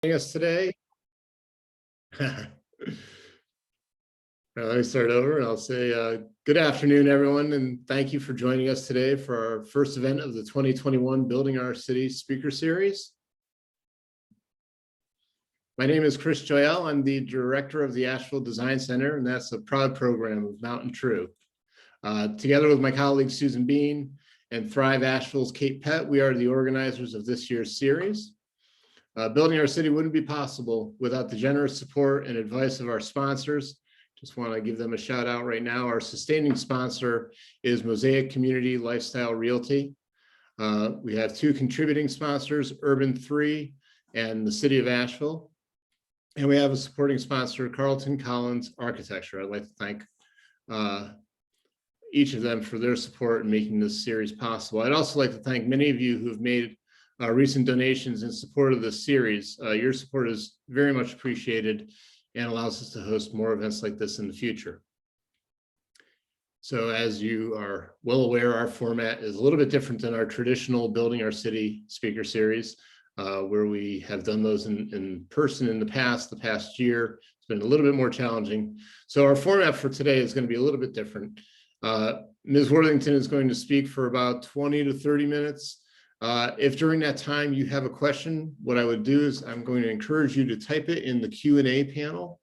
Us today. Let me start over and I'll say good afternoon, everyone, and thank you for joining us today for our first event of the 2021 Building Our City Speaker Series. My name is Chris Joyelle. I'm the director of the Asheville Design Center, and that's a proud program of Mountain True. Together with my colleague Susan Bean and Thrive Asheville's Kate Pett, we are the organizers of this year's series. Building Our City wouldn't be possible without the generous support and advice of our sponsors. Just want to give them a shout out right now. Our sustaining sponsor is Mosaic Community Lifestyle Realty. We have two contributing sponsors, Urban 3 and the City of Asheville. And we have a supporting sponsor, Carlton Collins Architecture. I'd like to thank each of them for their support in making this series possible. I'd also like to thank many of you who have made recent donations in support of this series. Your support is very much appreciated and allows us to host more events like this in the future. So as you are well aware, our format is a little bit different than our traditional Building Our City speaker series, where we have done those in person in the past year. It's been a little bit more challenging. So our format for today is going to be a little bit different. Ms. Worthington is going to speak for about 20 to 30 minutes. If during that time you have a question, what I would do is I'm going to encourage you to type it in the Q&A panel,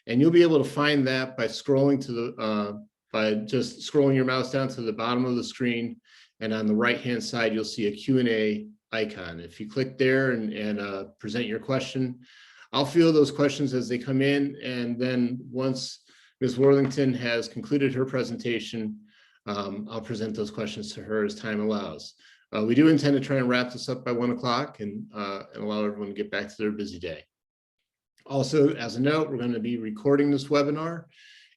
and you'll be able to find that by scrolling to the by just scrolling your mouse down to the bottom of the screen, and on the right hand side you'll see a Q&A icon. If you click there and present your question, I'll field those questions as they come in, and then once Ms. Worthington has concluded her presentation, I'll present those questions to her as time allows. We do intend to try and wrap this up by 1 o'clock and allow everyone to get back to their busy day. Also, as a note, we're going to be recording this webinar,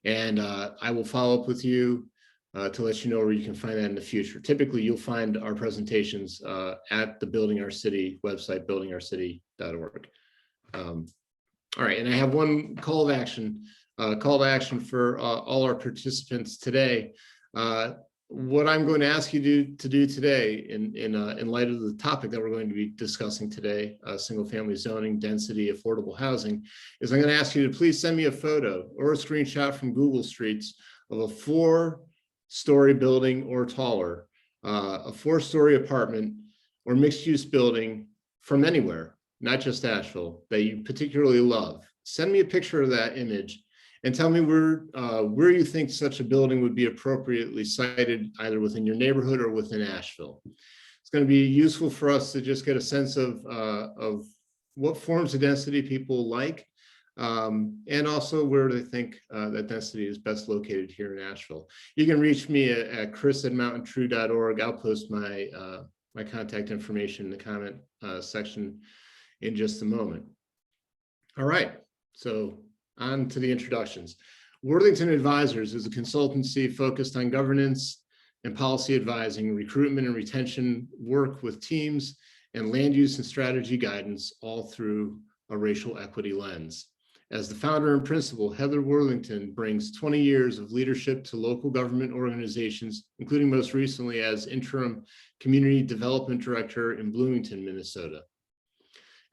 and I will follow up with you to let you know where you can find that in the future. Typically, you'll find our presentations at the Building Our City website, buildingourcity.org. All right, and I have one call to action for all our participants today. What I'm going to ask you to do today in light of the topic that we're going to be discussing today, single-family zoning, density, affordable housing, is I'm going to ask you to please send me a photo or a screenshot from Google Streets of a 4-story building or taller, a 4-story apartment or mixed-use building from anywhere, not just Asheville, that you particularly love. Send me a picture of that image and tell me where you think such a building would be appropriately sited, either within your neighborhood or within Asheville. It's going to be useful for us to just get a sense of what forms of density people like, and also where they think that density is best located here in Asheville. You can reach me at chris@mountaintrue.org. I'll post my my contact information in the comment section in just a moment. All right, so on to the introductions. Worthington Advisors is a consultancy focused on governance and policy advising, recruitment and retention work with teams, and land use and strategy guidance, all through a racial equity lens. As the founder and principal, Heather Worthington brings 20 years of leadership to local government organizations, including most recently as interim community development director in Bloomington, Minnesota.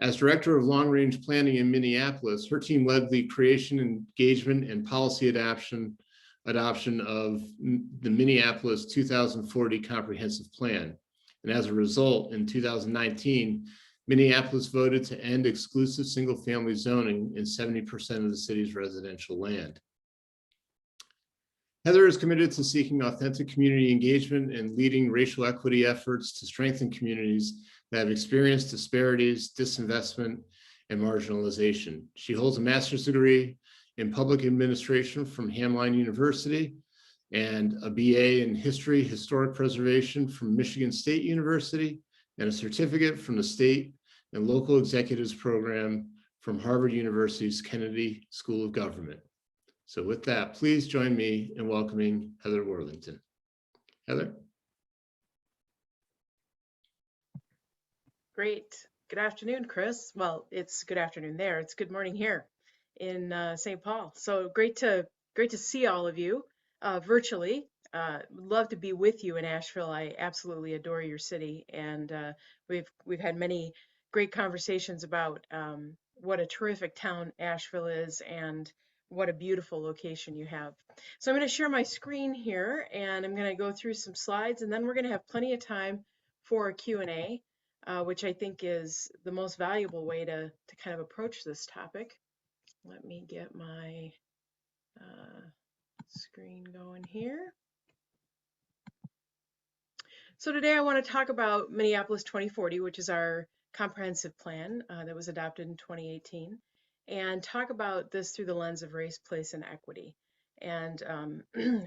As director of long-range planning in Minneapolis, her team led the creation, engagement, and policy adoption of the Minneapolis 2040 Comprehensive Plan. And as a result, in 2019, Minneapolis voted to end exclusive single-family zoning in 70% of the city's residential land. Heather is committed to seeking authentic community engagement and leading racial equity efforts to strengthen communities that have experienced disparities, disinvestment, and marginalization. She holds a master's degree in public administration from Hamline University and a BA in history, historic preservation from Michigan State University, and a certificate from the State and Local Executives Program from Harvard University's Kennedy School of Government. So with that, please join me in welcoming Heather Worthington. Heather. Great. Good afternoon, Chris. Well, it's good afternoon there. It's good morning here in St. Paul. So great to see all of you virtually. Love to be with you in Asheville. I absolutely adore your city, and we've had many great conversations about what a terrific town Asheville is and what a beautiful location you have. So I'm going to share my screen here and I'm going to go through some slides and then we're going to have plenty of time for a Q&A, which I think is the most valuable way to kind of approach this topic. Let me get my screen going here. So today I want to talk about Minneapolis 2040, which is our comprehensive plan that was adopted in 2018, and talk about this through the lens of race, place, and equity. And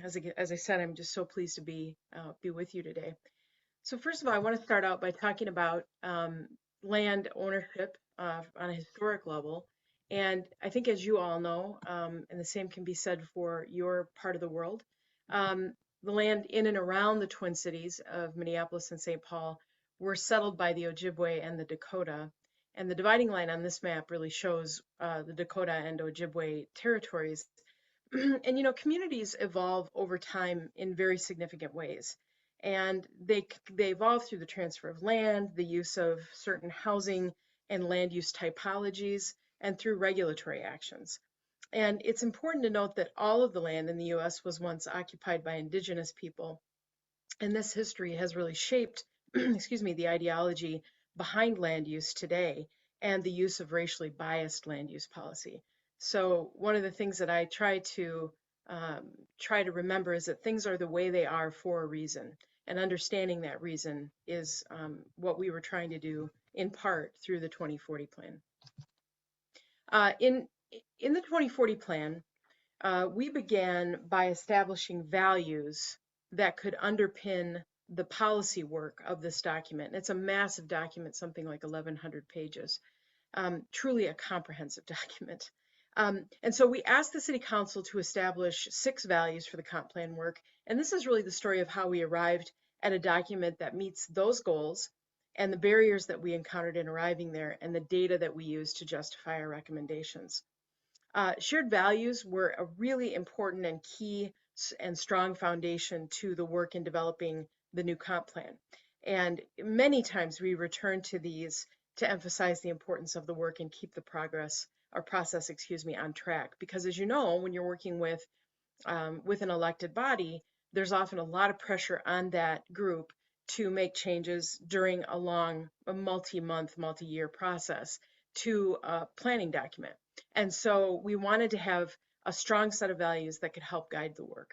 as I said, I'm just so pleased to be with you today. So first of all, I want to start out by talking about land ownership on a historic level. And I think, as you all know, and the same can be said for your part of the world, the land in and around the Twin Cities of Minneapolis and St. Paul were settled by the Ojibwe and the Dakota. And the dividing line on this map really shows the Dakota and Ojibwe territories. And you know, communities evolve over time in very significant ways. And they evolve through the transfer of land, the use of certain housing and land use typologies, and through regulatory actions. And it's important to note that all of the land in the US was once occupied by indigenous people. And this history has really shaped, excuse me, the ideology behind land use today and the use of racially biased land use policy. So one of the things that I try to remember is that things are the way they are for a reason. And understanding that reason is what we were trying to do in part through the 2040 plan. In the 2040 plan, we began by establishing values that could underpin the policy work of this document. It's a massive document, something like 1,100 pages, truly a comprehensive document. And so we asked the City Council to establish 6 values for the comp plan work. And this is really the story of how we arrived at a document that meets those goals and the barriers that we encountered in arriving there and the data that we used to justify our recommendations. Shared values were a really important and key and strong foundation to the work in developing the new comp plan. And many times we return to these to emphasize the importance of the work and keep the process, on track. Because as you know, when you're working with an elected body, there's often a lot of pressure on that group to make changes during a multi-month, multi-year process to a planning document. And so we wanted to have a strong set of values that could help guide the work.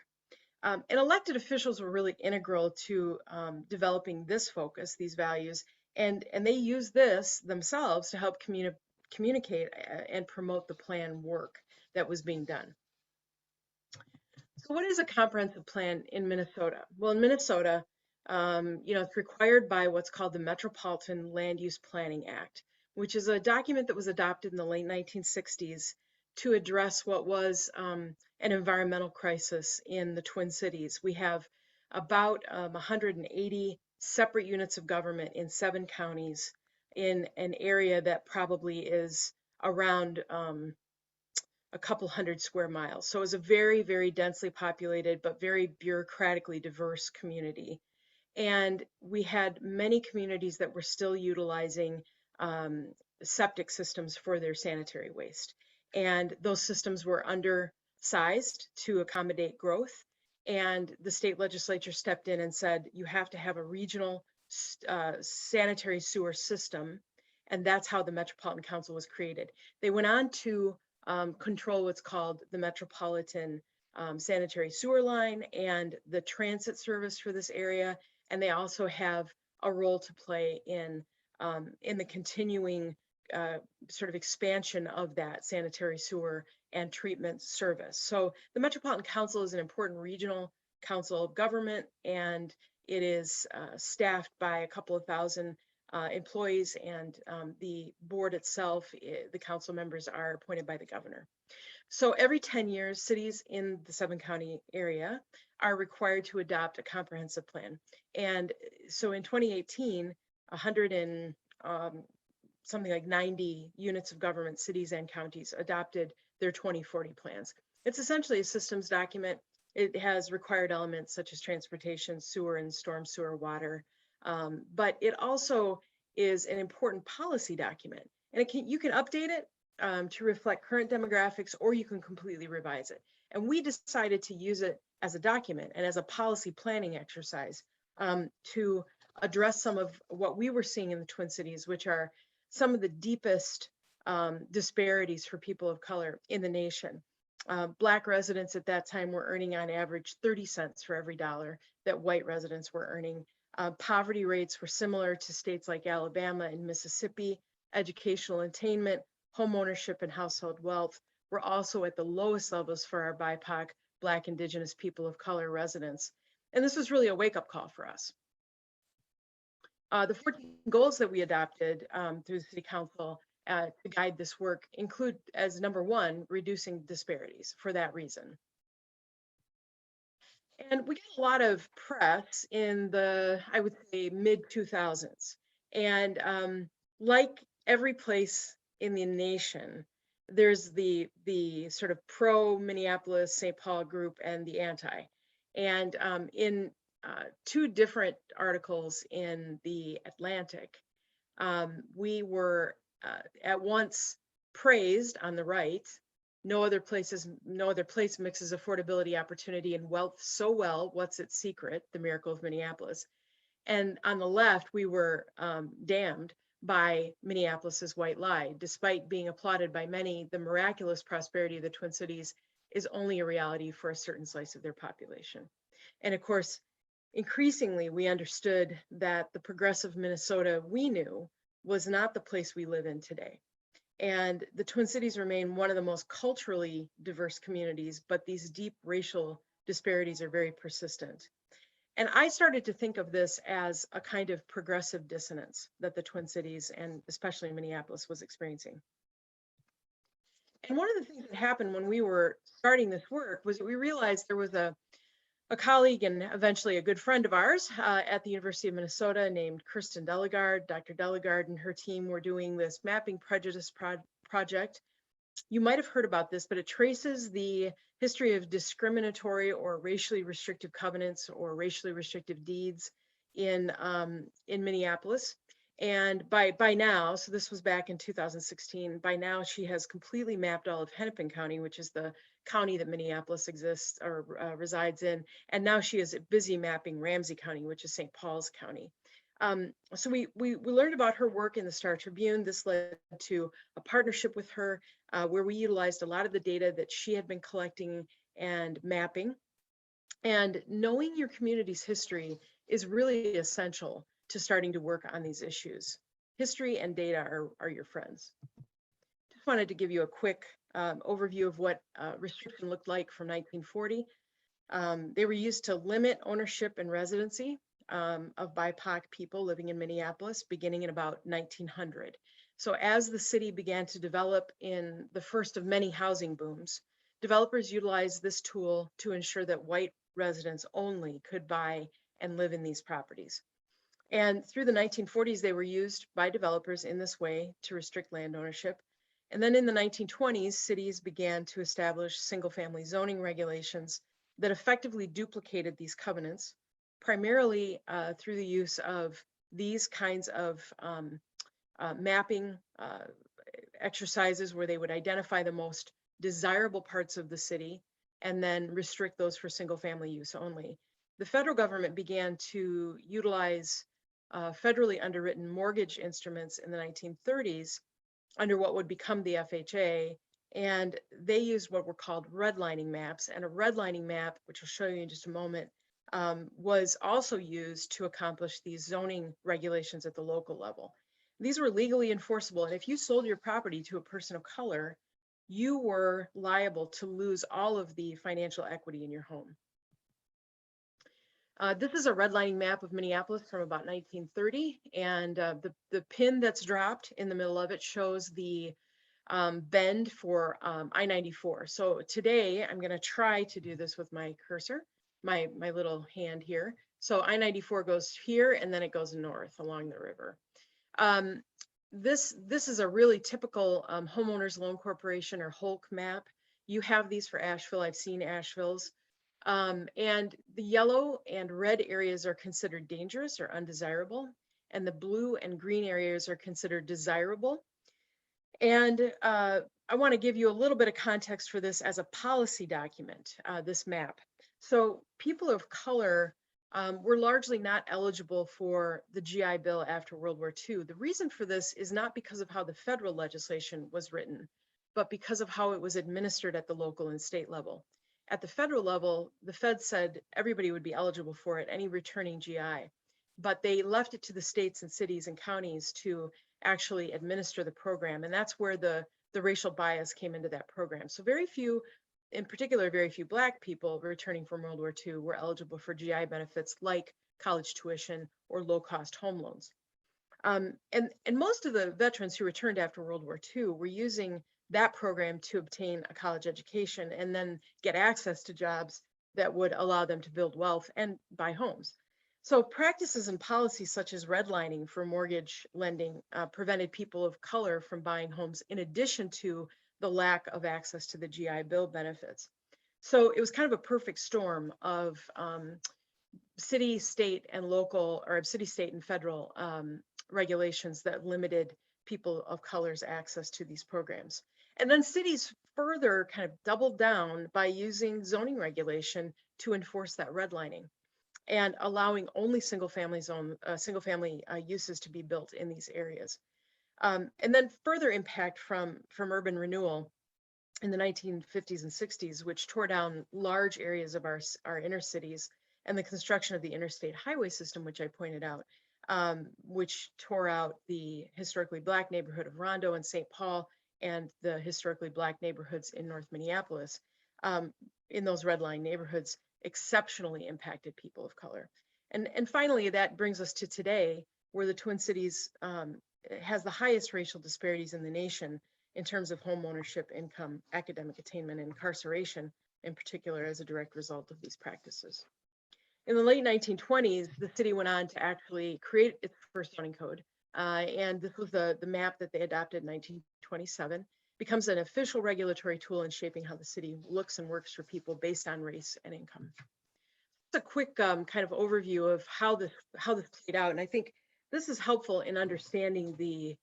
And elected officials were really integral to developing this focus, these values, and they use this themselves to help communicate and promote the plan work that was being done. So what is a comprehensive plan in Minnesota? Well, in Minnesota, it's required by what's called the Metropolitan Land Use Planning Act, which is a document that was adopted in the late 1960s to address what was an environmental crisis in the Twin Cities. We have about 180 separate units of government in 7 counties in an area that probably is around a couple hundred square miles. So it was a very, very densely populated, but very bureaucratically diverse community. And we had many communities that were still utilizing septic systems for their sanitary waste. And those systems were undersized to accommodate growth. And the state legislature stepped in and said, you have to have a regional sanitary sewer system. And that's how the Metropolitan Council was created. They went on to control what's called the Metropolitan Sanitary Sewer Line and the transit service for this area. And they also have a role to play in the continuing sort of expansion of that sanitary sewer and treatment service. So the Metropolitan Council is an important regional council of government, and it is staffed by a couple of thousand employees, and the board itself, the council members are appointed by the governor. So every 10 years, cities in the 7-county area are required to adopt a comprehensive plan. And so in 2018, 100 and something like 90 units of government, cities and counties, adopted their 2040 plans. It's essentially a systems document. It has required elements such as transportation, sewer and storm sewer water, but it also is an important policy document. And you can update it to reflect current demographics, or you can completely revise it. And we decided to use it as a document and as a policy planning exercise to address some of what we were seeing in the Twin Cities, which are some of the deepest disparities for people of color in the nation. Black residents at that time were earning on average 30 cents for every dollar that white residents were earning. Poverty rates were similar to states like Alabama and Mississippi. Educational attainment, home ownership, and household wealth were also at the lowest levels for our BIPOC, Black, Indigenous, people of color residents. And this was really a wake-up call for us. The 14 goals that we adopted through the City Council to guide this work include, as number one, reducing disparities for that reason. And we get a lot of press in the, I would say, mid-2000s. And like every place in the nation, there's the sort of pro-Minneapolis, St. Paul group and the anti. And in two different articles in the Atlantic, we were at once praised on the right. No other place mixes affordability, opportunity, and wealth so well. What's its secret? The miracle of Minneapolis. And on the left, we were damned by Minneapolis's white lie. Despite being applauded by many, the miraculous prosperity of the Twin Cities is only a reality for a certain slice of their population. And of course, increasingly, we understood that the progressive Minnesota we knew was not the place we live in today. And the Twin Cities remain one of the most culturally diverse communities, but these deep racial disparities are very persistent. And I started to think of this as a kind of progressive dissonance that the Twin Cities, and especially Minneapolis, was experiencing. And one of the things that happened when we were starting this work was that we realized there was a colleague and eventually a good friend of ours at the University of Minnesota named Kirsten Delegard. Dr. Delegard and her team were doing this Mapping Prejudice project. You might have heard about this, but it traces the history of discriminatory or racially restrictive covenants or racially restrictive deeds in Minneapolis. And by now, so this was back in 2016, by now she has completely mapped all of Hennepin County, which is the county that Minneapolis exists or resides in. And now she is busy mapping Ramsey County, which is St. Paul's County. So we learned about her work in the Star Tribune. This led to a partnership with her where we utilized a lot of the data that she had been collecting and mapping. And knowing your community's history is really essential to starting to work on these issues. History and data are your friends. Just wanted to give you a quick overview of what restriction looked like from 1940. They were used to limit ownership and residency of BIPOC people living in Minneapolis beginning in about 1900. So as the city began to develop in the first of many housing booms, developers utilized this tool to ensure that white residents only could buy and live in these properties. And through the 1940s, they were used by developers in this way to restrict land ownership. And then in the 1920s, cities began to establish single-family zoning regulations that effectively duplicated these covenants, primarily through the use of these kinds of mapping exercises where they would identify the most desirable parts of the city and then restrict those for single-family use only. The federal government began to utilize federally underwritten mortgage instruments in the 1930s under what would become the FHA, and they used what were called redlining maps. And a redlining map, which I'll show you in just a moment, was also used to accomplish these zoning regulations at the local level. These were legally enforceable, and if you sold your property to a person of color, you were liable to lose all of the financial equity in your home. This is a redlining map of Minneapolis from about 1930, and the pin that's dropped in the middle of it shows the bend for I-94. So today I'm going to try to do this with my cursor, my little hand here. So I-94 goes here and then it goes north along the river. This is a really typical homeowners loan corporation or HOLC map. You have these for Asheville. I've seen Asheville's. And the yellow and red areas are considered dangerous or undesirable, and the blue and green areas are considered desirable. And I want to give you a little bit of context for this as a policy document, this map. So people of color were largely not eligible for the GI Bill after World War II. The reason for this is not because of how the federal legislation was written, but because of how it was administered at the local and state level. At the federal level, the Fed said everybody would be eligible for it, any returning GI, but they left it to the states and cities and counties to actually administer the program. And that's where the racial bias came into that program. So very few, in particular, very few Black people returning from World War II were eligible for GI benefits like college tuition or low-cost home loans. And most of the veterans who returned after World War II were using that program to obtain a college education and then get access to jobs that would allow them to build wealth and buy homes. So practices and policies such as redlining for mortgage lending prevented people of color from buying homes in addition to the lack of access to the GI Bill benefits. So it was kind of a perfect storm of city, state, and local, or city, state, and federal regulations that limited people of color's access to these programs. And then cities further kind of doubled down by using zoning regulation to enforce that redlining and allowing only single-family uses to be built in these areas. And then further impact from urban renewal in the 1950s and 60s, which tore down large areas of our inner cities, and the construction of the interstate highway system, which I pointed out, which tore out the historically Black neighborhood of Rondo and St. Paul and the historically Black neighborhoods in North Minneapolis. In those redline neighborhoods, exceptionally impacted people of color. And finally, that brings us to today, where the Twin Cities has the highest racial disparities in the nation in terms of home ownership, income, academic attainment, and incarceration, in particular, as a direct result of these practices. In the late 1920s, the city went on to actually create its first zoning code. And this was the map that they adopted in 1927, becomes an official regulatory tool in shaping how the city looks and works for people based on race and income. Just a quick kind of overview of how this played out. And I think this is helpful in understanding the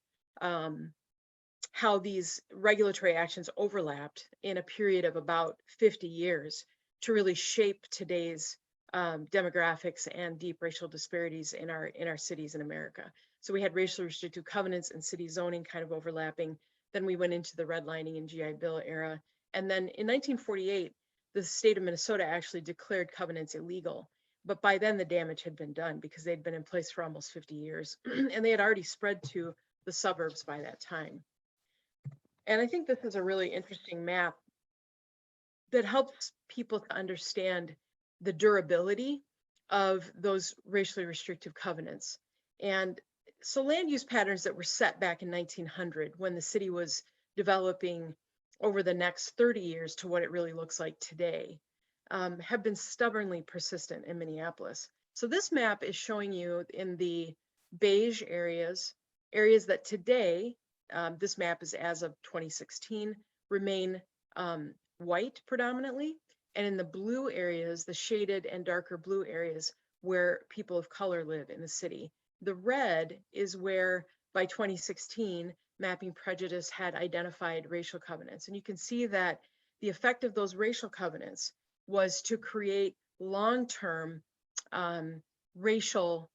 how these regulatory actions overlapped in a period of about 50 years to really shape today's demographics and deep racial disparities in our cities in America. So we had racially restrictive covenants and city zoning kind of overlapping. Then we went into the redlining and GI Bill era. And then in 1948, the state of Minnesota actually declared covenants illegal. But by then the damage had been done because they'd been in place for almost 50 years and they had already spread to the suburbs by that time. And I think this is a really interesting map that helps people to understand the durability of those racially restrictive covenants. And so land use patterns that were set back in 1900 when the city was developing over the next 30 years to what it really looks like today have been stubbornly persistent in Minneapolis. So this map is showing you in the beige areas that today, this map is as of 2016, remain white predominantly. And in the blue areas, the shaded and darker blue areas where people of color live in the city. The red is where by 2016, Mapping Prejudice had identified racial covenants. And you can see that the effect of those racial covenants was to create long-term racial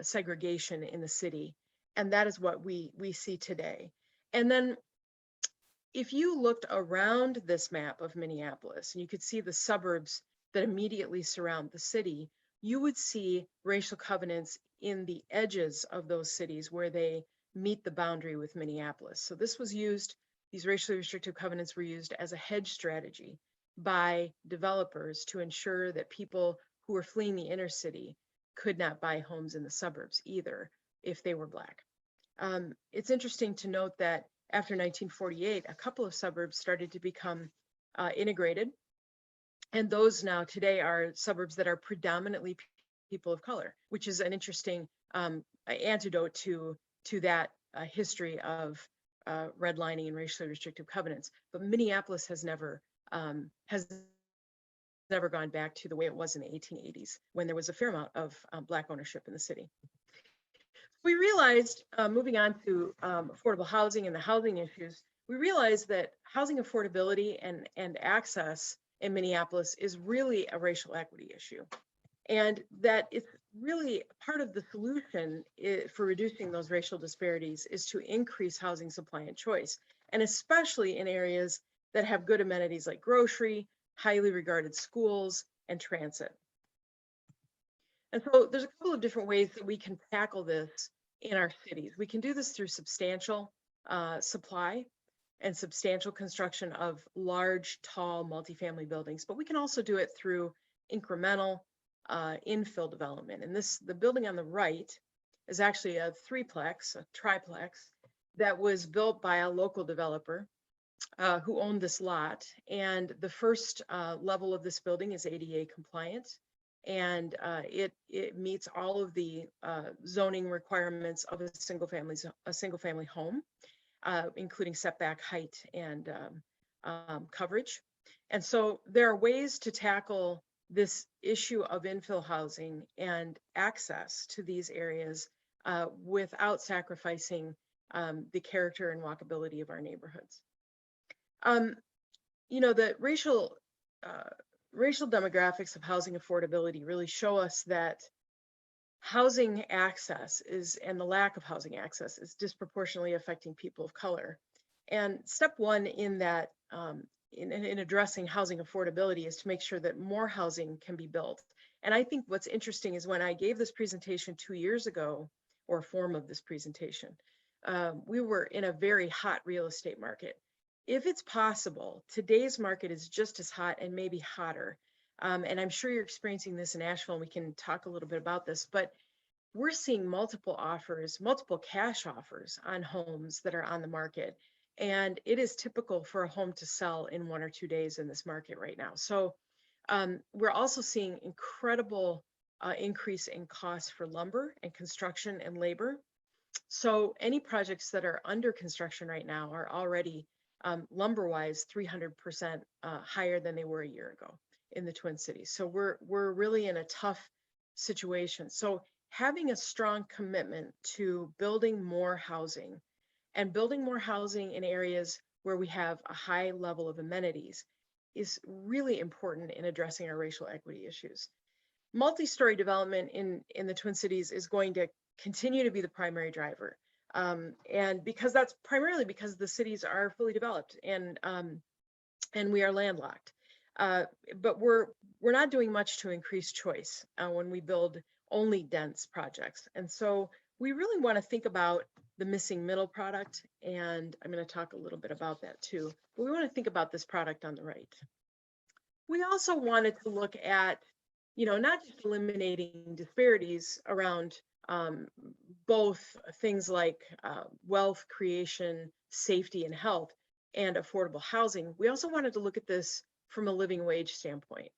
segregation in the city. And that is what we see today. And then if you looked around this map of Minneapolis and you could see the suburbs that immediately surround the city, you would see racial covenants in the edges of those cities where they meet the boundary with Minneapolis. So this was used, these racially restrictive covenants were used as a hedge strategy by developers to ensure that people who were fleeing the inner city could not buy homes in the suburbs either if they were Black. It's interesting to note that after 1948, a couple of suburbs started to become integrated. And those now today are suburbs that are predominantly people of color, which is an interesting antidote to that history of redlining and racially restrictive covenants. But Minneapolis has never gone back to the way it was in the 1880s when there was a fair amount of Black ownership in the city. We realized, moving on to affordable housing and the housing issues, we realized that housing affordability and access in Minneapolis is really a racial equity issue. And that it's really part of the solution for reducing those racial disparities is to increase housing supply and choice, and especially in areas that have good amenities like grocery, highly regarded schools, and transit. And so there's a couple of different ways that we can tackle this in our cities. We can do this through substantial supply and substantial construction of large, tall, multifamily buildings, but we can also do it through incremental infill development. And the building on the right is actually a threeplex, a triplex, that was built by a local developer who owned this lot. And the first level of this building is ADA compliant. And it meets all of the zoning requirements of a single family home, including setback height and coverage. And so there are ways to tackle this issue of infill housing and access to these areas without sacrificing the character and walkability of our neighborhoods. The racial demographics of housing affordability really show us that housing access and the lack of housing access is disproportionately affecting people of color. And step one in that, in addressing housing affordability, is to make sure that more housing can be built. And I think what's interesting is when I gave this presentation 2 years ago, or a form of this presentation, we were in a very hot real estate market. If it's possible, today's market is just as hot and maybe hotter. And I'm sure you're experiencing this in Asheville, and we can talk a little bit about this, but we're seeing multiple cash offers on homes that are on the market. And it is typical for a home to sell in 1 or 2 days in this market right now. So we're also seeing incredible increase in costs for lumber and construction and labor. So any projects that are under construction right now are already lumber-wise 300% higher than they were a year ago in the Twin Cities. So we're really in a tough situation. So having a strong commitment to building more housing and building more housing in areas where we have a high level of amenities is really important in addressing our racial equity issues. Multi-story development in the Twin Cities is going to continue to be the primary driver. And that's primarily because the cities are fully developed and we are landlocked. But we're not doing much to increase choice when we build only dense projects. And so we really want to think about the missing middle product, and I'm going to talk a little bit about that too. But we want to think about this product on the right. We also wanted to look at, not just eliminating disparities around both things like wealth creation, safety and health, and affordable housing. We also wanted to look at this from a living wage standpoint.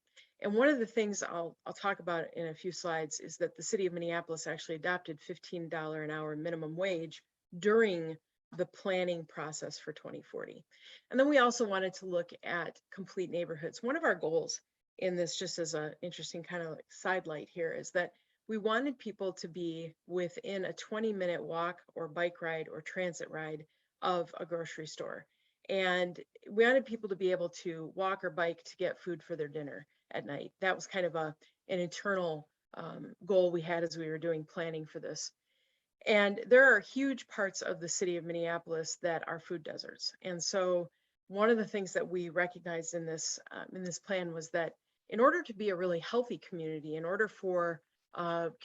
And one of the things I'll talk about in a few slides is that the city of Minneapolis actually adopted $15 an hour minimum wage during the planning process for 2040. And then we also wanted to look at complete neighborhoods. One of our goals in this, just as an interesting kind of like sidelight here, is that we wanted people to be within a 20-minute walk or bike ride or transit ride of a grocery store. And we wanted people to be able to walk or bike to get food for their dinner at night. That was kind of an internal goal we had as we were doing planning for this. And there are huge parts of the city of Minneapolis that are food deserts. And so one of the things that we recognized in this plan was that in order to be a really healthy community, in order for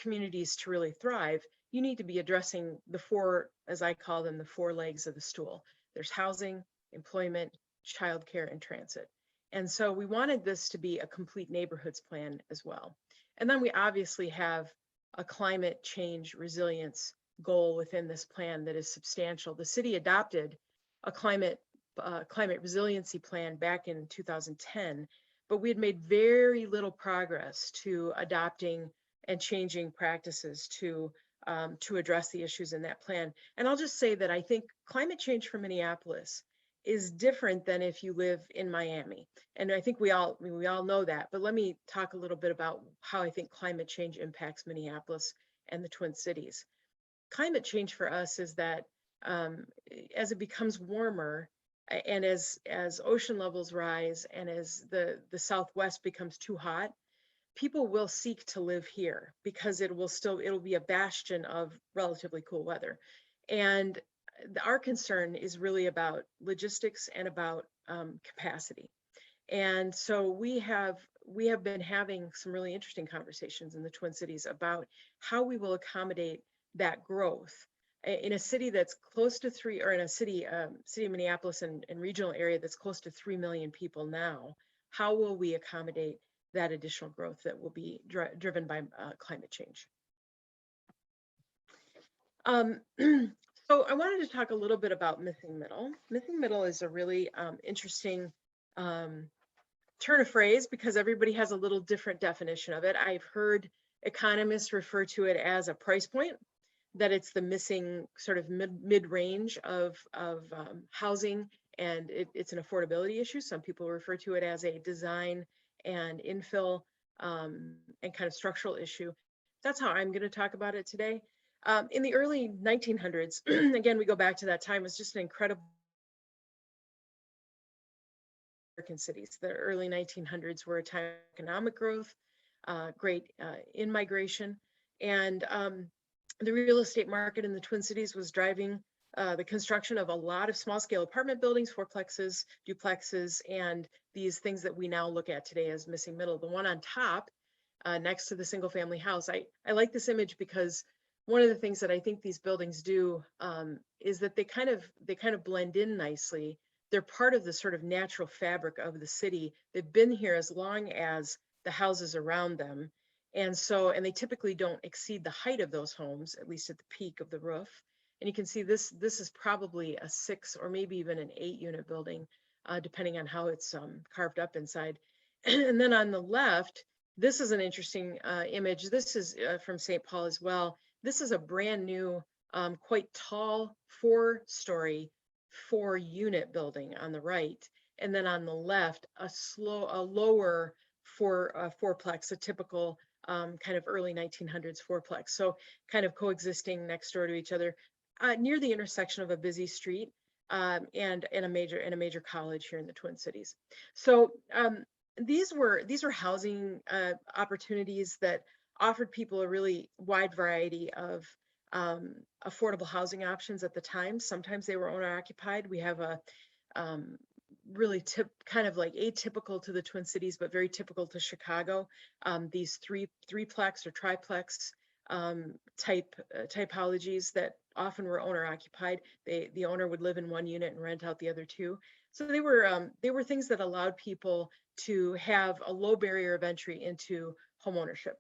communities to really thrive, you need to be addressing the four, as I call them, the four legs of the stool. There's housing, employment, childcare, and transit. And so we wanted this to be a complete neighborhoods plan as well. And then we obviously have a climate change resilience goal within this plan that is substantial. The city adopted a climate resiliency plan back in 2010, but we had made very little progress to adopting and changing practices to address the issues in that plan. And I'll just say that I think climate change for Minneapolis is different than if you live in Miami. And I think we all know that, but let me talk a little bit about how I think climate change impacts Minneapolis and the Twin Cities. climate change for us is that um, as it becomes warmer and as ocean levels rise and as the Southwest becomes too hot, people will seek to live here because it'll be a bastion of relatively cool weather. And our concern is really about logistics and about capacity. And so we have been having some really interesting conversations in the Twin Cities about how we will accommodate that growth in a city that's close to three, or in a city of Minneapolis and regional area that's close to 3 million people now. How will we accommodate that additional growth that will be driven by climate change? Um, so I wanted to talk a little bit about missing middle. Missing middle is a really interesting um, turn of phrase because everybody has a little different definition of it. I've heard economists refer to it as a price point, that it's the missing sort of mid-range of housing, and it's an affordability issue. Some people refer to it as a design and infill and kind of structural issue. That's how I'm going to talk about it today. In the early 1900s, again, we go back to that time, it was just an incredible American cities. The early 1900s were a time of economic growth, great in-migration, and the real estate market in the Twin Cities was driving the construction of a lot of small-scale apartment buildings, fourplexes, duplexes, and these things that we now look at today as missing middle. The one on top, next to the single-family house, I like this image because one of the things that I think these buildings do is that they kind of blend in nicely. They're part of the sort of natural fabric of the city. They've been here as long as the houses around them. And they typically don't exceed the height of those homes, at least at the peak of the roof. And you can see this is probably a 6 or maybe even an 8-unit building, depending on how it's carved up inside. And then on the left, this is an interesting image. This is from St. Paul as well. This is a brand new, quite tall 4-story, 4-unit building on the right. And then on the left, a lower fourplex, a typical kind of early 1900s fourplex. So kind of coexisting next door to each other near the intersection of a busy street and a major college here in the Twin Cities. So these were housing opportunities that offered people a really wide variety of affordable housing options at the time. Sometimes they were owner occupied. We have a really kind of like atypical to the Twin Cities, but very typical to Chicago. These threeplex or triplex typologies that often were owner occupied. The owner would live in one unit and rent out the other two. So they were things that allowed people to have a low barrier of entry into home ownership.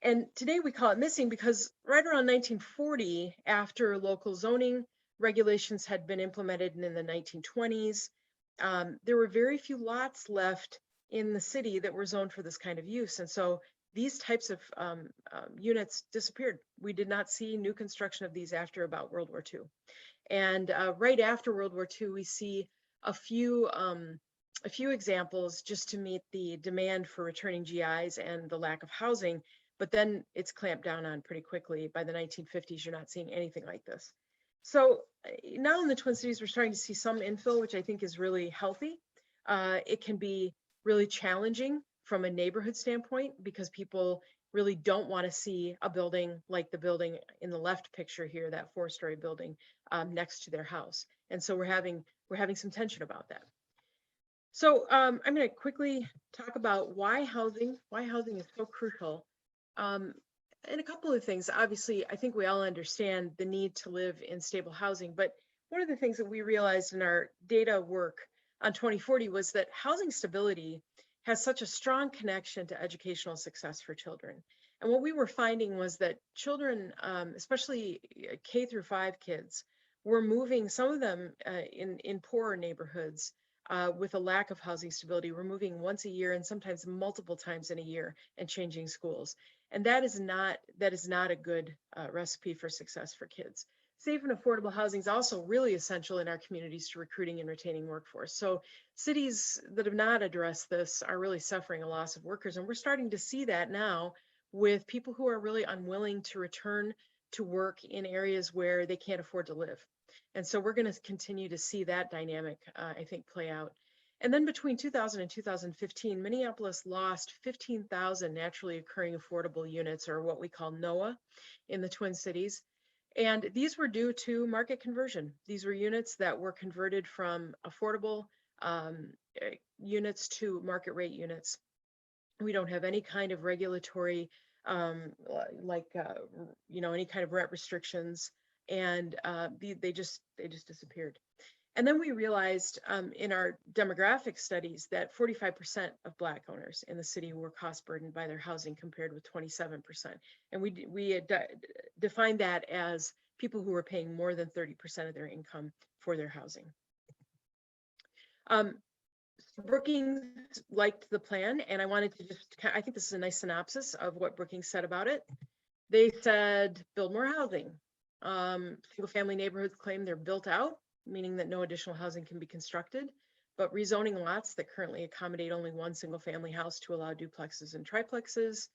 And today we call it missing because right around 1940, after local zoning regulations had been implemented in the 1920s, there were very few lots left in the city that were zoned for this kind of use. And so these types of units disappeared. We did not see new construction of these after about World War II. And right after World War II, we see a few examples just to meet the demand for returning GIs and the lack of housing, but then it's clamped down on pretty quickly. By the 1950s, you're not seeing anything like this. So now in the Twin Cities, we're starting to see some infill, which I think is really healthy. It can be really challenging from a neighborhood standpoint because people really don't want to see a building like the building in the left picture here, that 4-story building next to their house. And so we're having some tension about that. So I'm going to quickly talk about why housing is so crucial. And a couple of things. Obviously, I think we all understand the need to live in stable housing, but one of the things that we realized in our data work on 2040 was that housing stability has such a strong connection to educational success for children. And what we were finding was that children, especially K through 5 kids, were moving, some of them in poorer neighborhoods with a lack of housing stability, were moving once a year and sometimes multiple times in a year and changing schools. And that is not a good recipe for success for kids. Safe and affordable housing is also really essential in our communities to recruiting and retaining workforce. So cities that have not addressed this are really suffering a loss of workers. And we're starting to see that now with people who are really unwilling to return to work in areas where they can't afford to live. And so we're going to continue to see that dynamic, I think, play out. And then between 2000 and 2015, Minneapolis lost 15,000 naturally occurring affordable units, or what we call NOAA, in the Twin Cities. And these were due to market conversion. These were units that were converted from affordable units to market rate units. We don't have any kind of regulatory, any kind of rent restrictions, and they just disappeared. And then we realized in our demographic studies that 45% of Black owners in the city were cost burdened by their housing, compared with 27%. And we had defined that as people who were paying more than 30% of their income for their housing. Brookings liked the plan, and I wanted to I think this is a nice synopsis of what Brookings said about it. They said, build more housing. Single family neighborhoods claim they're built out, meaning that no additional housing can be constructed, but rezoning lots that currently accommodate only one single family house to allow duplexes and triplexes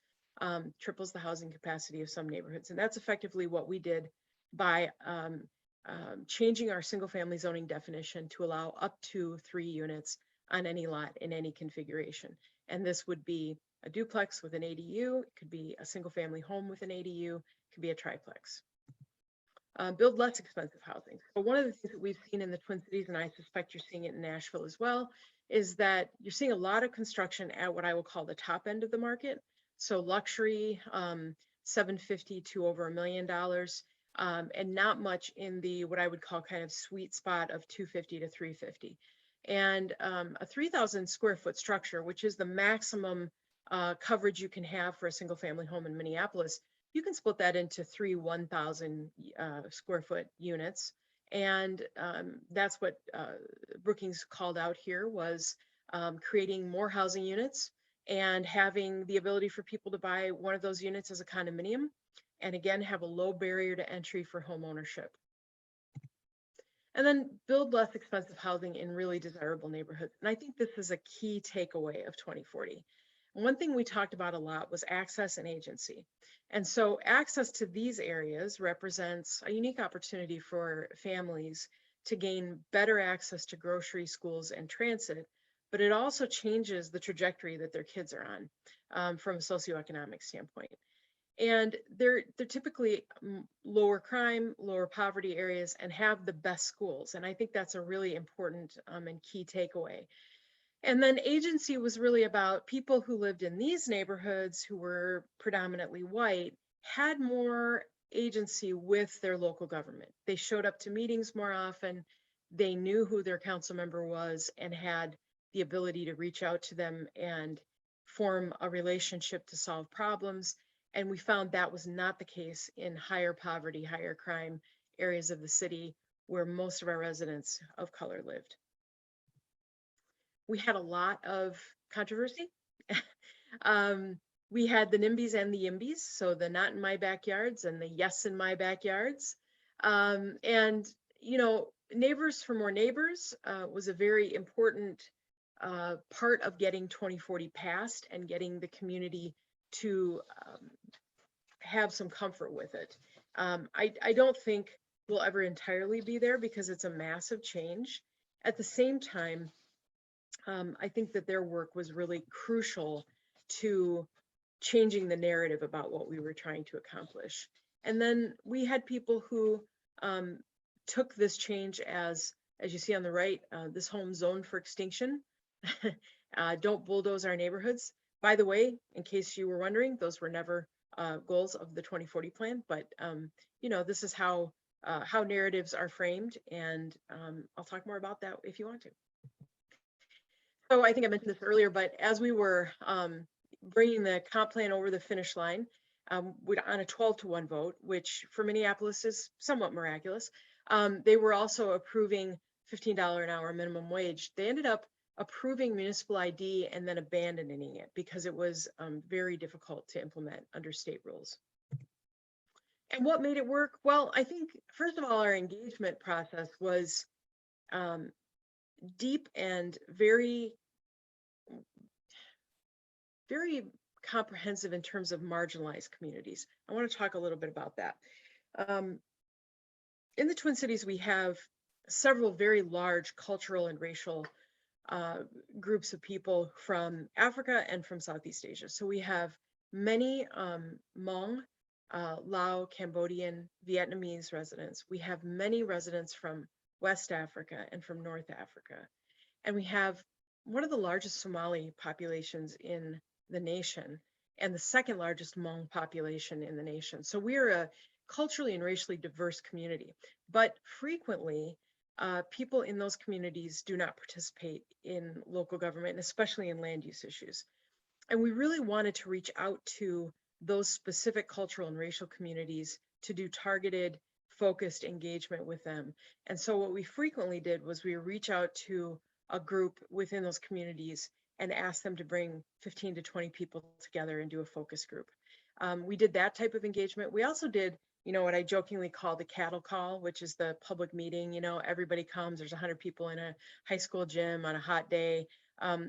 triples the housing capacity of some neighborhoods. And that's effectively what we did by changing our single family zoning definition to allow up to 3 units on any lot in any configuration. And this would be a duplex with an ADU, it could be a single family home with an ADU, it could be a triplex. Build less expensive housing. So one of the things that we've seen in the Twin Cities, and I suspect you're seeing it in Nashville as well, is that you're seeing a lot of construction at what I will call the top end of the market. So luxury, $750,000 to over $1 million, and not much in the what I would call kind of sweet spot of $250,000 to $350,000. And a 3,000 square foot structure, which is the maximum coverage you can have for a single family home in Minneapolis, you can split that into 3 1,000 square foot units. And that's what Brookings called out here, was creating more housing units and having the ability for people to buy one of those units as a condominium, and again, have a low barrier to entry for home ownership. And then build less expensive housing in really desirable neighborhoods. And I think this is a key takeaway of 2040. One thing we talked about a lot was access and agency. And so access to these areas represents a unique opportunity for families to gain better access to grocery, schools, and transit, but it also changes the trajectory that their kids are on from a socioeconomic standpoint. And they're typically lower crime, lower poverty areas, and have the best schools. And I think that's a really important and key takeaway. And then agency was really about people who lived in these neighborhoods, who were predominantly white, had more agency with their local government. They showed up to meetings more often. They knew who their council member was and had the ability to reach out to them and form a relationship to solve problems. And we found that was not the case in higher poverty, higher crime areas of the city where most of our residents of color lived. We had a lot of controversy. We had the NIMBYs and the YIMBYs, so the not in my backyards and the yes in my backyards. And, you know, Neighbors for More Neighbors was a very important part of getting 2040 passed and getting the community to have some comfort with it. I don't think we'll ever entirely be there because it's a massive change. At the same time, I think that their work was really crucial to changing the narrative about what we were trying to accomplish. And then we had people who took this change as you see on the right, this home zoned for extinction. Don't bulldoze our neighborhoods. By the way, in case you were wondering, those were never goals of the 2040 plan, but you know, this is how narratives are framed, and I'll talk more about that if you want to. So I think I mentioned this earlier, but as we were bringing the comp plan over the finish line, on a 12-to-1 vote, which for Minneapolis is somewhat miraculous, they were also approving $15 an hour minimum wage. They ended up approving municipal ID and then abandoning it because it was very difficult to implement under state rules. And what made it work? Well, I think, first of all, our engagement process was deep and very, very comprehensive in terms of marginalized communities. I want to talk a little bit about that. Um, in the Twin Cities, we have several very large cultural and racial uh, groups of people from Africa and from Southeast Asia. So we have many Hmong, Lao, Cambodian, Vietnamese residents. We have many residents from West Africa and from North Africa. And we have one of the largest Somali populations in the nation and the second largest Hmong population in the nation. So we're a culturally and racially diverse community, but frequently people in those communities do not participate in local government, and especially in land use issues. And we really wanted to reach out to those specific cultural and racial communities to do targeted, focused engagement with them. And so what we frequently did was we reach out to a group within those communities and ask them to bring 15 to 20 people together and do a focus group. We did that type of engagement. We also did, what I jokingly call the cattle call, which is the public meeting. Everybody comes, there's 100 people in a high school gym on a hot day.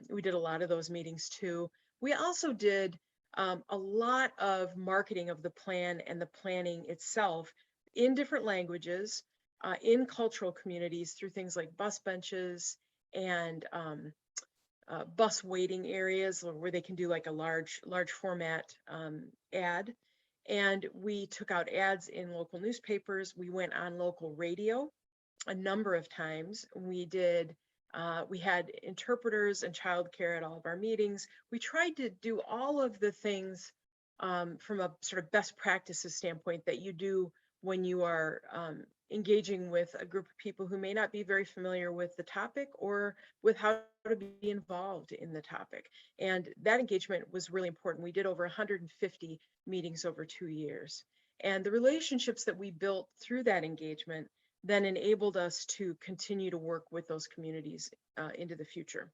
We did a lot of those meetings too. We also did a lot of marketing of the plan and the planning itself in different languages, in cultural communities through things like bus benches and bus waiting areas where they can do like a large format ad. And we took out ads in local newspapers. We went on local radio a number of times. We had interpreters and childcare at all of our meetings. We tried to do all of the things from a sort of best practices standpoint that you do when you are engaging with a group of people who may not be very familiar with the topic or with how to be involved in the topic. And that engagement was really important. We did over 150 meetings over 2 years. And the relationships that we built through that engagement then enabled us to continue to work with those communities into the future.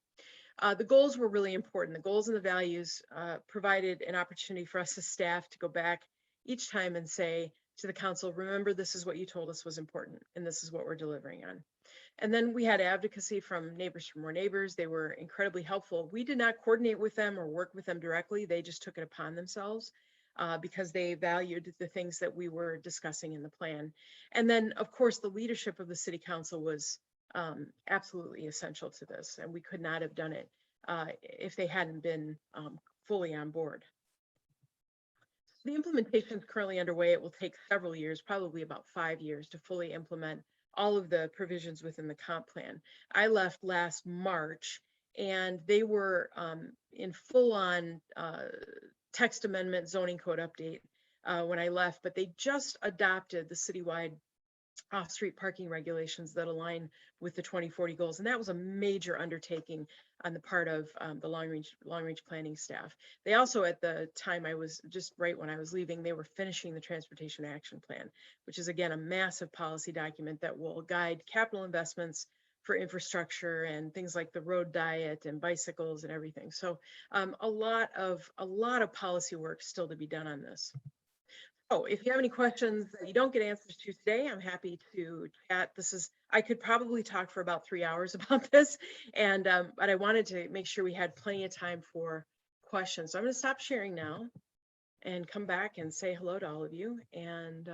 The goals were really important. The goals and the values provided an opportunity for us as staff to go back each time and say to the council, remember, this is what you told us was important, and this is what we're delivering on. And then we had advocacy from Neighbors for More Neighbors. They were incredibly helpful. We did not coordinate with them or work with them directly. They just took it upon themselves because they valued the things that we were discussing in the plan. And then, of course, the leadership of the city council was absolutely essential to this, and we could not have done it if they hadn't been fully on board. The implementation is currently underway. It will take several years, probably about 5 years, to fully implement all of the provisions within the comp plan. I left last March, and they were in full-on text amendment zoning code update when I left, but they just adopted the citywide off-street parking regulations that align with the 2040 goals. And that was a major undertaking on the part of the long range planning staff. They also, at the time I was just right when I was leaving, they were finishing the transportation action plan, which is again a massive policy document that will guide capital investments for infrastructure and things like the road diet and bicycles and everything. So a lot of policy work still to be done on this. Oh, if you have any questions that you don't get answers to today, I'm happy to chat. I could probably talk for about 3 hours about this, and but I wanted to make sure we had plenty of time for questions. So I'm going to stop sharing now and come back and say hello to all of you. And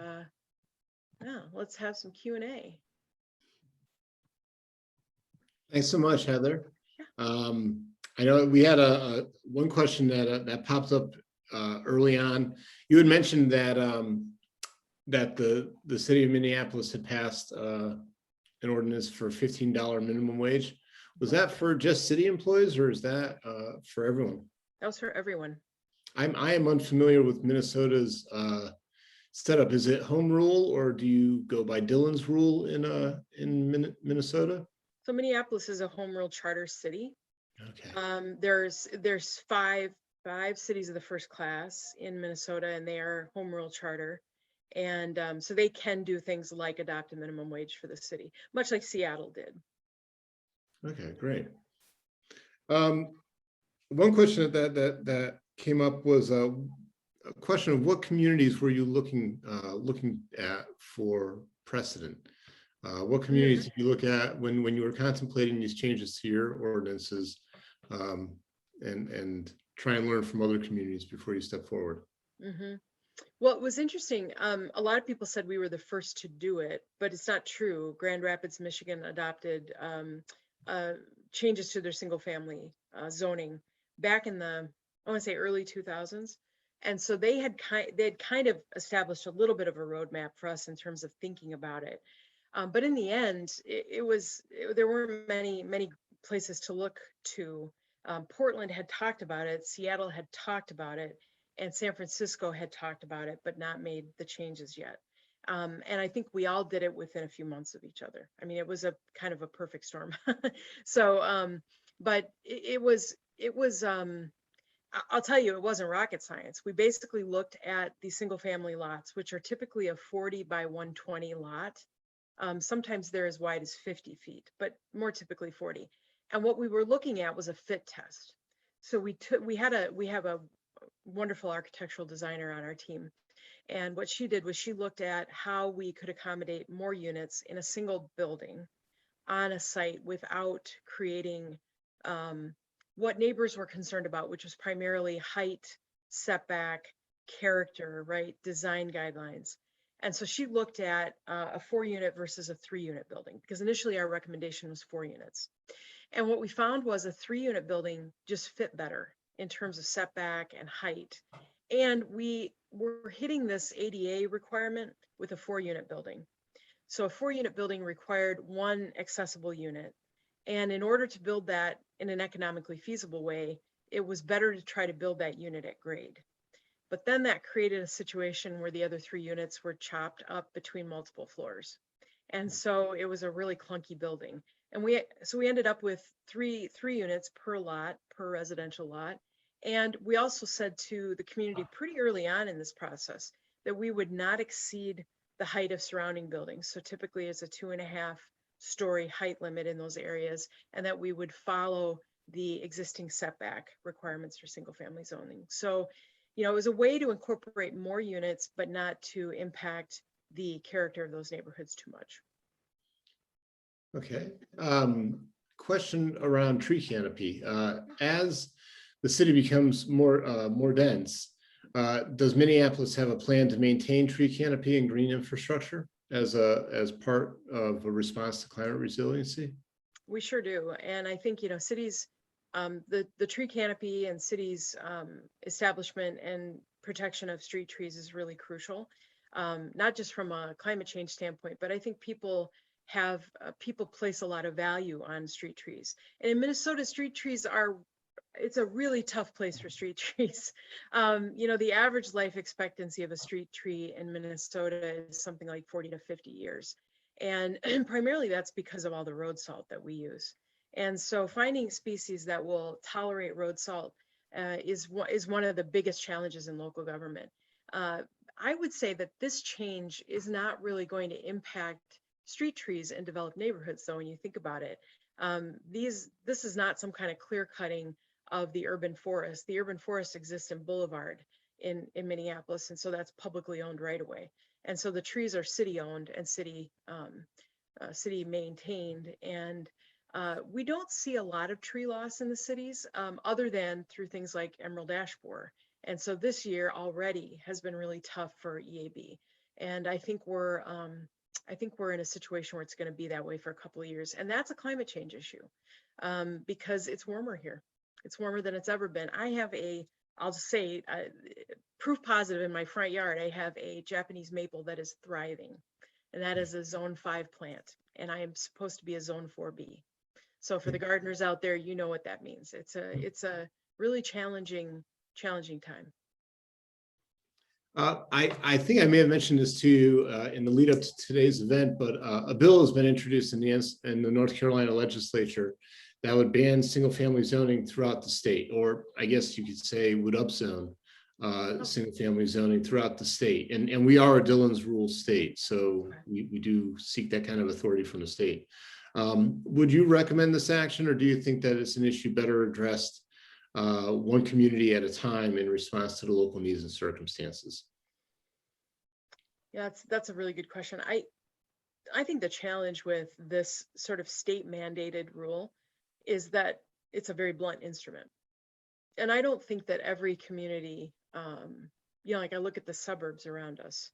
yeah, let's have some Q&A. Thanks so much, Heather. I know we had one question that popped up early on. You had mentioned that that the city of Minneapolis had passed an ordinance for $15 minimum wage. Was that for just city employees, or is that for everyone? That was for everyone. I am unfamiliar with Minnesota's setup. Is it home rule, or do you go by Dillon's rule in Minnesota? So Minneapolis is a home rule charter city. Okay. There's five cities of the first class in Minnesota, and they are home rule charter. And so they can do things like adopt a minimum wage for the city, much like Seattle did. Okay, great. One question that came up was a question of what communities were you looking at for precedent? What communities did you look at when you were contemplating these changes to your ordinances, and try and learn from other communities before you step forward? Well, it was interesting. A lot of people said we were the first to do it, but it's not true. Grand Rapids, Michigan adopted uh, changes to their single family zoning back in the, I want to say early 2000s. And so they had kind of established a little bit of a roadmap for us in terms of thinking about it. But in the end, there weren't many places to look to. Portland had talked about it, Seattle had talked about it, and San Francisco had talked about it, but not made the changes yet. And I think we all did it within a few months of each other. I mean, it was a kind of a perfect storm. So, but I'll tell you, it wasn't rocket science. We basically looked at the single family lots, which are typically a 40 by 120 lot. Sometimes they're as wide as 50 feet, but more typically 40. And what we were looking at was a fit test. So we have a wonderful architectural designer on our team. And what she did was she looked at how we could accommodate more units in a single building on a site without creating what neighbors were concerned about, which was primarily height, setback, character, right? Design guidelines. And so she looked at a 4-unit versus a 3-unit building, because initially our recommendation was 4 units. And what we found was a 3-unit building just fit better in terms of setback and height. And we were hitting this ADA requirement with a 4-unit building. So a 4-unit building required 1 accessible unit. And in order to build that in an economically feasible way, it was better to try to build that unit at grade. But then that created a situation where the other 3 units were chopped up between multiple floors. And so it was a really clunky building. And we ended up with three units per lot, per residential lot. And we also said to the community pretty early on in this process that we would not exceed the height of surrounding buildings. So typically it's a 2.5-story height limit in those areas, and that we would follow the existing setback requirements for single family zoning. So, it was a way to incorporate more units, but not to impact the character of those neighborhoods too much. Okay. Question around tree canopy. As the city becomes more dense, does Minneapolis have a plan to maintain tree canopy and green infrastructure as part of a response to climate resiliency? We sure do. And I think, cities, the tree canopy and cities establishment and protection of street trees is really crucial, not just from a climate change standpoint, but I think people place a lot of value on street trees. And in Minnesota, street trees it's a really tough place for street trees. The average life expectancy of a street tree in Minnesota is something like 40 to 50 years. And primarily that's because of all the road salt that we use. And so finding species that will tolerate road salt is one of the biggest challenges in local government. I would say that this change is not really going to impact street trees in developed neighborhoods, though, when you think about it. This is not some kind of clear cutting of the urban forest. The urban forest exists in Boulevard in Minneapolis, and so that's publicly owned right away. And so the trees are city owned and city maintained. And we don't see a lot of tree loss in the cities, other than through things like emerald ash borer. And so this year already has been really tough for EAB. And I think we're in a situation where it's going to be that way for a couple of years. And that's a climate change issue, because it's warmer here. It's warmer than it's ever been. I'll just say, proof positive, in my front yard, I have a Japanese maple that is thriving, and that is a zone 5 plant. And I am supposed to be a zone 4B. So for the gardeners out there, you know what that means. It's a really challenging time. I think I may have mentioned this to you in the lead up to today's event, but a bill has been introduced in the North Carolina legislature that would ban single family zoning throughout the state, or I guess you could say would upzone single family zoning throughout the state. And we are a Dillon's rule state, so we do seek that kind of authority from the state. Would you recommend this action, or do you think that it's an issue better addressed one community at a time in response to the local needs and circumstances? Yeah, that's a really good question. I think the challenge with this sort of state mandated rule is that it's a very blunt instrument. And I don't think that every community like I look at the suburbs around us.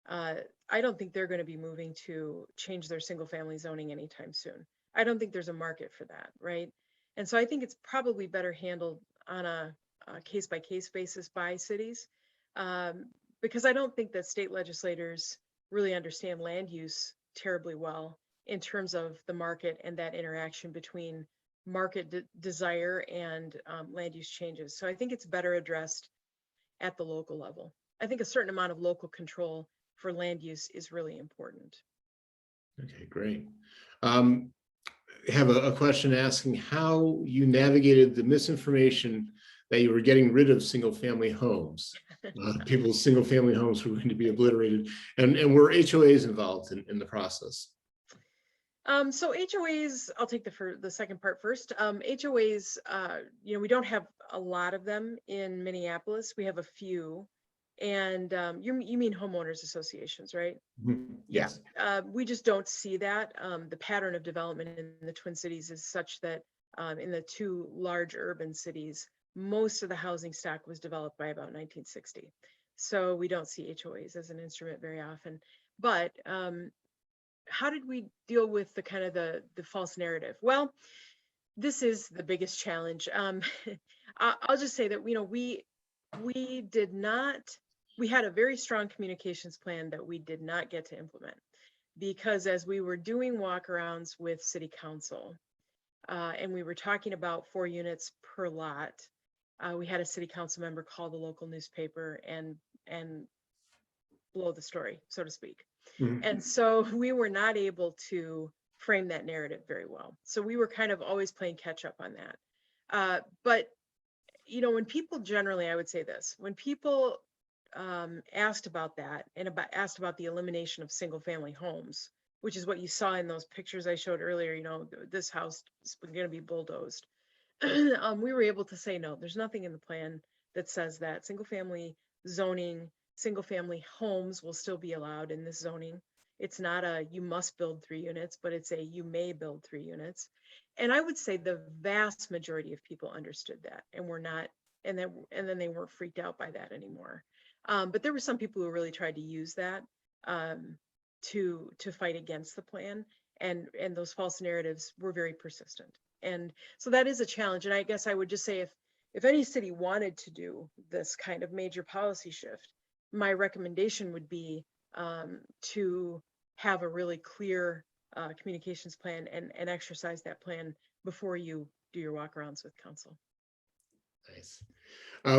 I don't think they're going to be moving to change their single family zoning anytime soon. I don't think there's a market for that, right? And so I think it's probably better handled on a case by case basis by cities, um, because I don't think that state legislators really understand land use terribly well in terms of the market and that interaction between market desire and land use changes. So I think it's better addressed at the local level. I think a certain amount of local control for land use is really important. Okay, great. Have a question asking how you navigated the misinformation that you were getting rid of single family homes. People's single family homes were going to be obliterated, and were HOAs involved in the process? So HOAs, I'll take the second part first. HOAs, we don't have a lot of them in Minneapolis. We have a few, and you mean homeowners associations, right? Yeah, Yes. we just don't see that. The pattern of development in the Twin Cities is such that in the two large urban cities, most of the housing stock was developed by about 1960. So we don't see HOAs as an instrument very often. But how did we deal with the kind of the false narrative? Well, this is the biggest challenge. I'll just say that we did not. We had a very strong communications plan that we did not get to implement because as we were doing walkarounds with city council and we were talking about 4 units per lot, we had a city council member call the local newspaper and blow the story, so to speak. Mhm. And so we were not able to frame that narrative very well. So we were kind of always playing catch up on that. But, when people generally, I would say this, when people asked about that and asked about the elimination of single family homes, which is what you saw in those pictures I showed earlier, this house is going to be bulldozed. We were able to say, no, there's nothing in the plan that says that single family zoning, single family homes will still be allowed in this zoning. It's not a you must build 3 units, but it's a you may build 3 units. And I would say the vast majority of people understood that and were not, and then they weren't freaked out by that anymore. But there were some people who really tried to use that to fight against the plan, and those false narratives were very persistent. And so that is a challenge. And I guess I would just say if any city wanted to do this kind of major policy shift, my recommendation would be to have a really clear communications plan and exercise that plan before you do your walkarounds with council. Nice.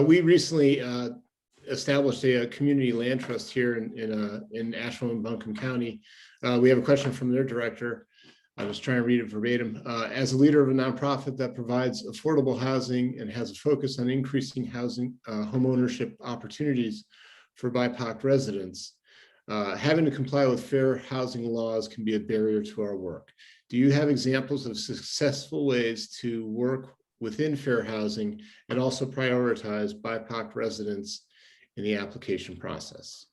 We recently established a community land trust here in Ashland and Buncombe County. We have a question from their director. I was trying to read it verbatim. As a leader of a nonprofit that provides affordable housing and has a focus on increasing housing home ownership opportunities for BIPOC residents, having to comply with fair housing laws can be a barrier to our work. Do you have examples of successful ways to work within fair housing and also prioritize BIPOC residents in the application process?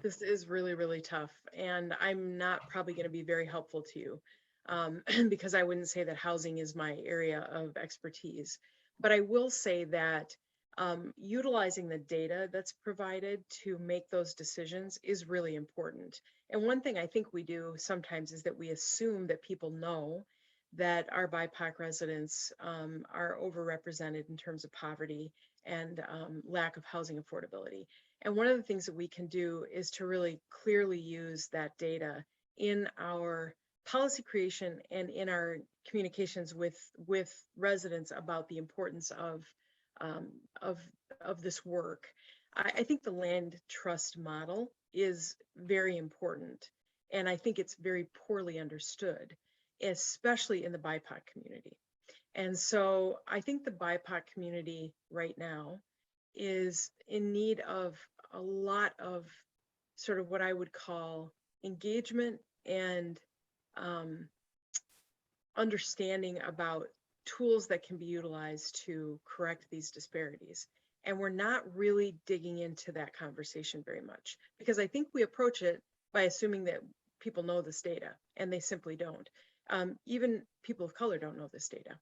This is really, really tough. And I'm not probably going to be very helpful to you because I wouldn't say that housing is my area of expertise. But I will say that utilizing the data that's provided to make those decisions is really important. And one thing I think we do sometimes is that we assume that people know that our BIPOC residents are overrepresented in terms of poverty and lack of housing affordability. And one of the things that we can do is to really clearly use that data in our policy creation and in our communications with residents about the importance of this work. I think the land trust model is very important, and I think it's very poorly understood, especially in the BIPOC community. And so I think the BIPOC community right now is in need of a lot of sort of what I would call engagement and understanding about tools that can be utilized to correct these disparities. And we're not really digging into that conversation very much because I think we approach it by assuming that people know this data, and they simply don't. Even people of color don't know this data.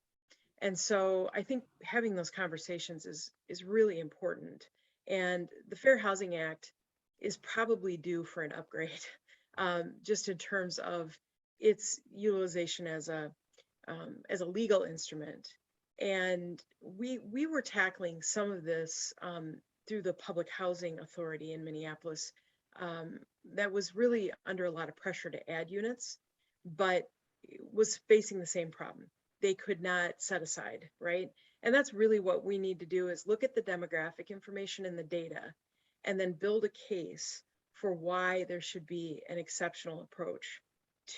And so I think having those conversations is really important. And the Fair Housing Act is probably due for an upgrade, just in terms of its utilization as a legal instrument. And we were tackling some of this through the Public Housing Authority in Minneapolis, that was really under a lot of pressure to add units, but was facing the same problem. They could not set aside, right? And that's really what we need to do, is look at the demographic information and the data, and then build a case for why there should be an exceptional approach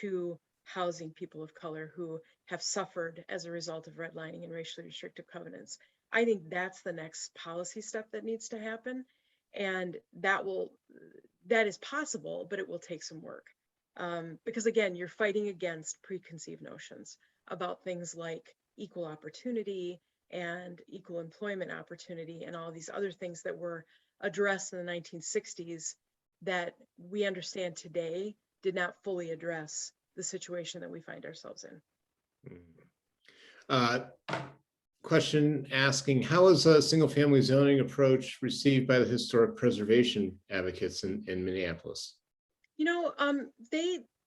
to housing people of color who have suffered as a result of redlining and racially restrictive covenants. I think that's the next policy step that needs to happen. And that is possible, but it will take some work. Because again, you're fighting against preconceived notions about things like equal opportunity and equal employment opportunity and all these other things that were addressed in the 1960s that we understand today did not fully address the situation that we find ourselves in. Question asking, how is a single family zoning approach received by the historic preservation advocates in Minneapolis?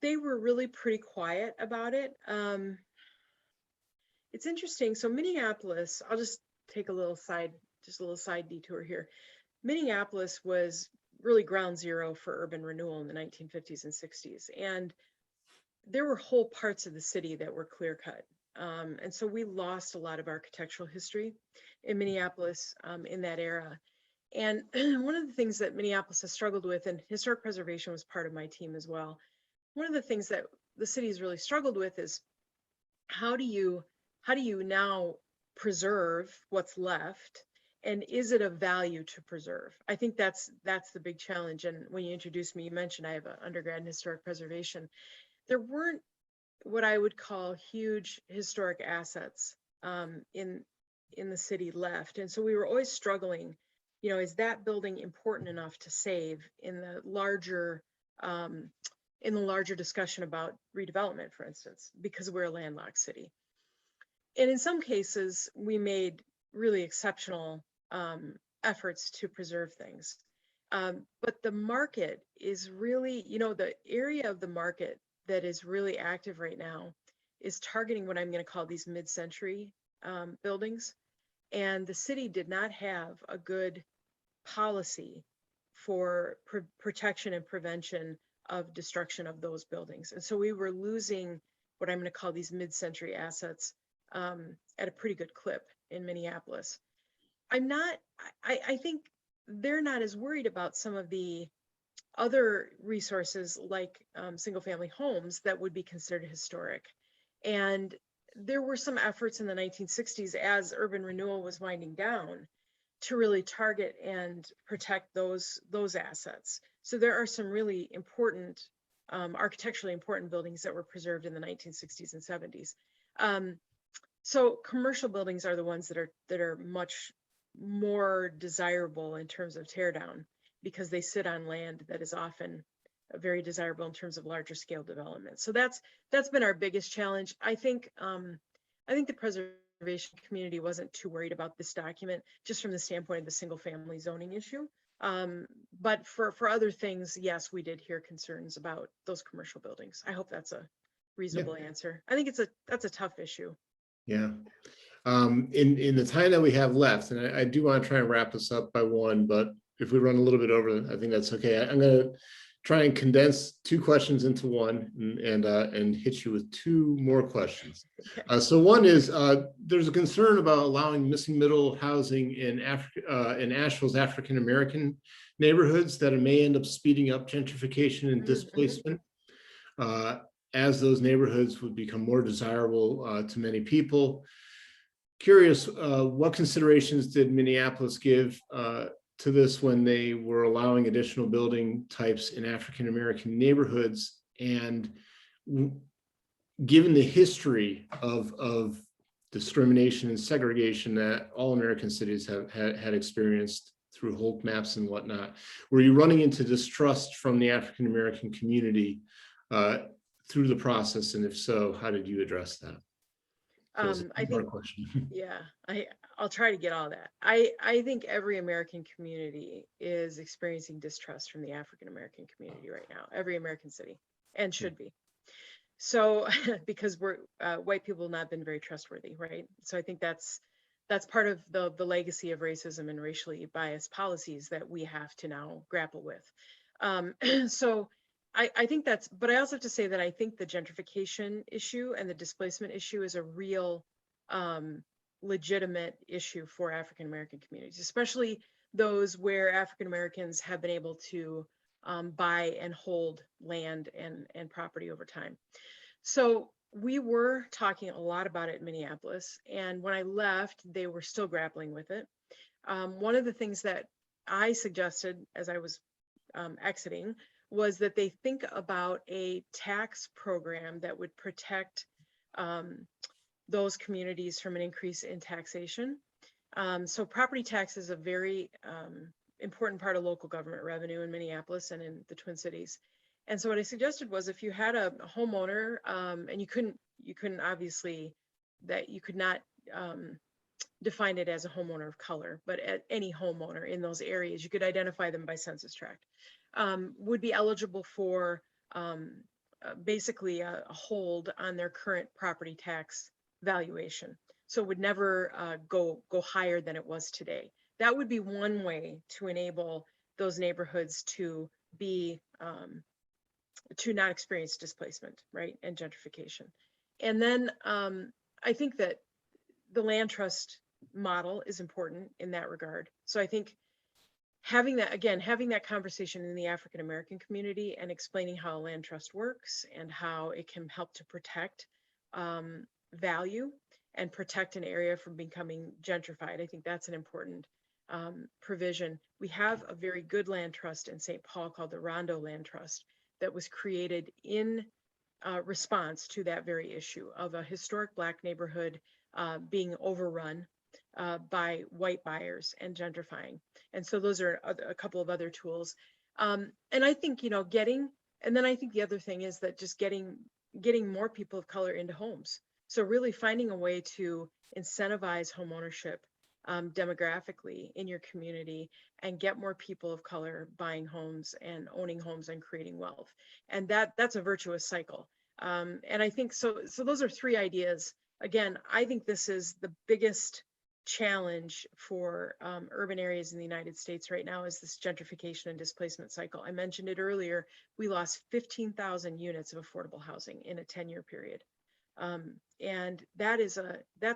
They were really pretty quiet about it. It's interesting. So Minneapolis, I'll just take a little side detour here. Minneapolis was really ground zero for urban renewal in the 1950s and 60s. And there were whole parts of the city that were clear cut. And so we lost a lot of architectural history in Minneapolis in that era. And one of the things that Minneapolis has struggled with, and historic preservation was part of my team as well, one of the things that the city has really struggled with is how do you now preserve what's left, and is it of value to preserve? I think that's the big challenge. And when you introduced me, you mentioned I have an undergrad in historic preservation. There weren't what I would call huge historic assets in the city left, and so we were always struggling. Is that building important enough to save in the larger discussion about redevelopment, for instance, because we're a landlocked city. And in some cases, we made really exceptional efforts to preserve things. But the market is really, the area of the market that is really active right now is targeting what I'm going to call these mid-century buildings. And the city did not have a good policy for protection and prevention of destruction of those buildings. And so we were losing what I'm going to call these mid-century assets at a pretty good clip in Minneapolis. I think they're not as worried about some of the other resources like single family homes that would be considered historic. And there were some efforts in the 1960s as urban renewal was winding down to really target and protect those assets. So there are some really important, architecturally important buildings that were preserved in the 1960s and 70s. So commercial buildings are the ones that are much more desirable in terms of tear down, because they sit on land that is often very desirable in terms of larger scale development. So that's been our biggest challenge. I think the preservation community wasn't too worried about this document, just from the standpoint of the single family zoning issue. But for other things, yes, we did hear concerns about those commercial buildings. I hope that's a reasonable answer. I think that's a tough issue. Yeah. In the time that we have left, and I do want to try and wrap this up by 1, but if we run a little bit over, I think that's okay. I'm going to try and condense 2 questions into 1 and hit you with 2 more questions. Okay. So one is, there's a concern about allowing missing middle housing in Asheville's African-American neighborhoods that it may end up speeding up gentrification and displacement, as those neighborhoods would become more desirable to many people. Curious, what considerations did Minneapolis give to this when they were allowing additional building types in African-American neighborhoods? And given the history of discrimination and segregation that all American cities have had experienced through Holt maps and whatnot, were you running into distrust from the African-American community through the process? And if so, how did you address that? I think, question. yeah, I'll try to get all that. I think every American community is experiencing distrust from the African American community right now, every American city, and should be. So because we're white people have not been very trustworthy, right? So I think that's part of the legacy of racism and racially biased policies that we have to now grapple with. So I think that's, but I also have to say that I think the gentrification issue and the displacement issue is a real legitimate issue for African American communities, especially those where African Americans have been able to buy and hold land and property over time. So we were talking a lot about it in Minneapolis, and when I left, they were still grappling with it. One of the things that I suggested as I was exiting was that they think about a tax program that would protect those communities from an increase in taxation. So property tax is a very important part of local government revenue in Minneapolis and in the Twin Cities. And so what I suggested was if you had a homeowner and you couldn't obviously, that you could not define it as a homeowner of color, but at any homeowner in those areas, you could identify them by census tract, would be eligible for basically a hold on their current property tax valuation. So it would never go higher than it was today. That would be one way to enable those neighborhoods to be to not experience displacement, right, and gentrification. And then I think that the land trust model is important in that regard. So I think having that conversation in the African American community and explaining how a land trust works and how it can help to protect value and protect an area from becoming gentrified. I think that's an important provision. We have a very good land trust in St. Paul called the Rondo Land Trust that was created in response to that very issue of a historic Black neighborhood being overrun by white buyers and gentrifying. And so those are a couple of other tools. And I think, and then I think the other thing is that just getting more people of color into homes. So really finding a way to incentivize home ownership demographically in your community and get more people of color buying homes and owning homes and creating wealth. And that's a virtuous cycle. And I think so those are three ideas. Again, I think this is the biggest challenge for urban areas in the United States right now is this gentrification and displacement cycle. I mentioned it earlier, we lost 15,000 units of affordable housing in a 10-year period. And that's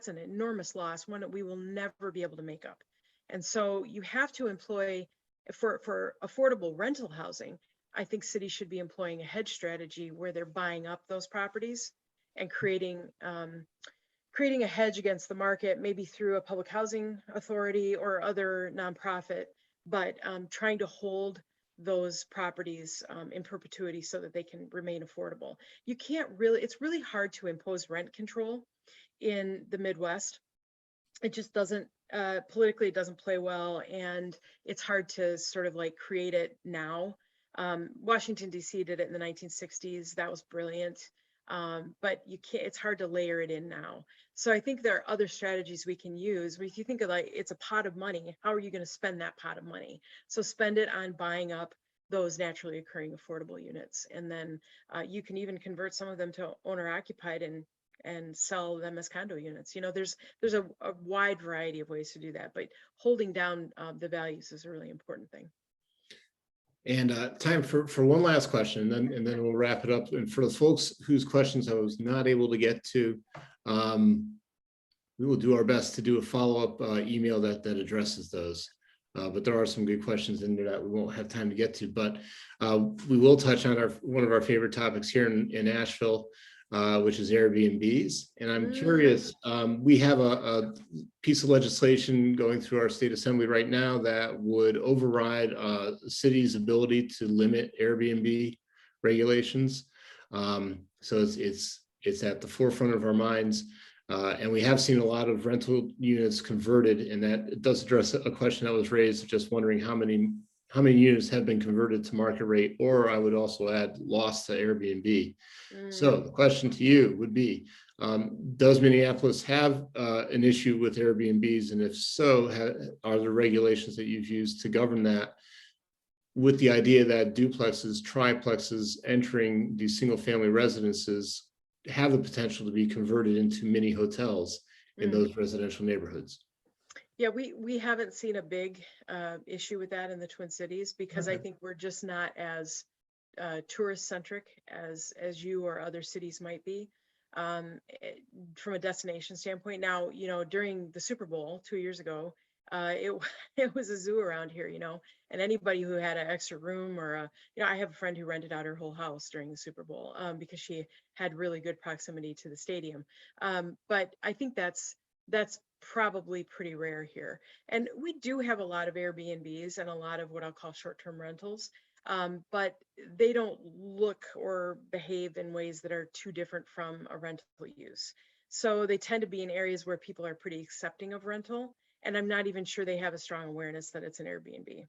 an enormous loss, one that we will never be able to make up. And so you have to employ, for affordable rental housing, I think cities should be employing a hedge strategy where they're buying up those properties and creating a hedge against the market, maybe through a public housing authority or other nonprofit, but trying to hold those properties in perpetuity so that they can remain affordable. It's really hard to impose rent control in the Midwest. It just doesn't, politically it doesn't play well, and it's hard to sort of like create it now. Washington, D.C. did it in the 1960s. That was brilliant. But it's hard to layer it in now. So I think there are other strategies we can use. If you think of like, it's a pot of money, how are you going to spend that pot of money? So spend it on buying up those naturally occurring affordable units. And then you can even convert some of them to owner occupied and sell them as condo units. There's a wide variety of ways to do that, but holding down the values is a really important thing. And time for one last question, and then we'll wrap it up. And for the folks whose questions I was not able to get to, we will do our best to do a follow-up email that addresses those. But there are some good questions in there that we won't have time to get to. But we will touch on one of our favorite topics here in Asheville, which is Airbnbs. And I'm curious, we have a piece of legislation going through our state assembly right now that would override the city's ability to limit Airbnb regulations. So it's at the forefront of our minds. And we have seen a lot of rental units converted, and that it does address a question that was raised, just wondering how many units have been converted to market rate, or I would also add lost to Airbnb. So the question to you would be, Does Minneapolis have an issue with Airbnbs? And if so, are there regulations that you've used to govern that, with the idea that duplexes, triplexes entering these single family residences have the potential to be converted into mini hotels in those residential neighborhoods? Yeah, we haven't seen a big issue with that in the Twin Cities because I think we're just not as tourist centric as you or other cities might be, from a destination standpoint. Now, during the Super Bowl 2 years ago, it it was a zoo around here, and anybody who had an extra room or I have a friend who rented out her whole house during the Super Bowl because she had really good proximity to the stadium. But I think that's probably pretty rare here. And we do have a lot of Airbnbs and a lot of what I'll call short-term rentals, but they don't look or behave in ways that are too different from a rental use. So they tend to be in areas where people are pretty accepting of rental, and I'm not even sure they have a strong awareness that it's an Airbnb.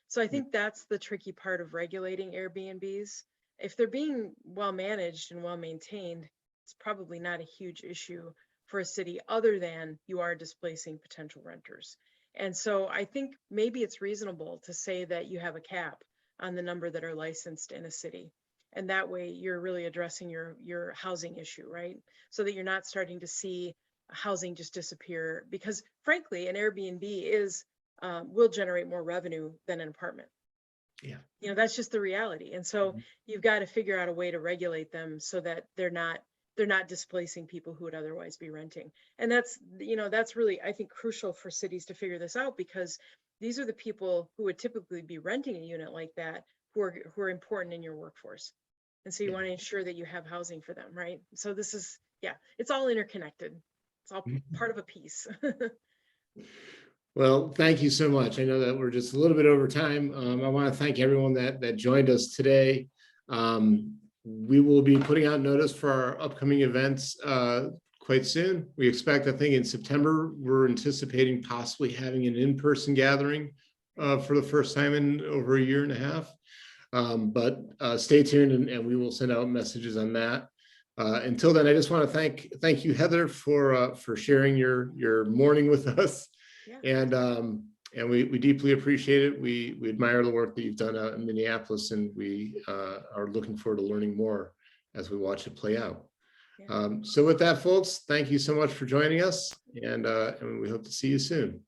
So I think that's the tricky part of regulating Airbnbs. If they're being well managed and well maintained, it's probably not a huge issue for a city other than you are displacing potential renters. And so I think maybe it's reasonable to say that you have a cap on the number that are licensed in a city. And that way you're really addressing your housing issue, right? So that you're not starting to see housing just disappear, because frankly, an Airbnb is will generate more revenue than an apartment. Yeah. That's just the reality. And so you've got to figure out a way to regulate them so that they're not displacing people who would otherwise be renting. And that's really, I think, crucial for cities to figure this out, because these are the people who would typically be renting a unit like that who are important in your workforce. And so you want to ensure that you have housing for them, right? So this is, it's all interconnected. It's all part of a piece. Well, thank you so much. I know that we're just a little bit over time. I want to thank everyone that joined us today. We will be putting out notice for our upcoming events quite soon. We expect, I think in September, we're anticipating possibly having an in-person gathering for the first time in over a year and a half. But stay tuned and we will send out messages on that. Until then, I just want to thank you, Heather, for sharing your morning with us. Yeah. And we deeply appreciate it. We admire the work that you've done out in Minneapolis, and we are looking forward to learning more as we watch it play out. Yeah. So with that, folks, thank you so much for joining us, and we hope to see you soon.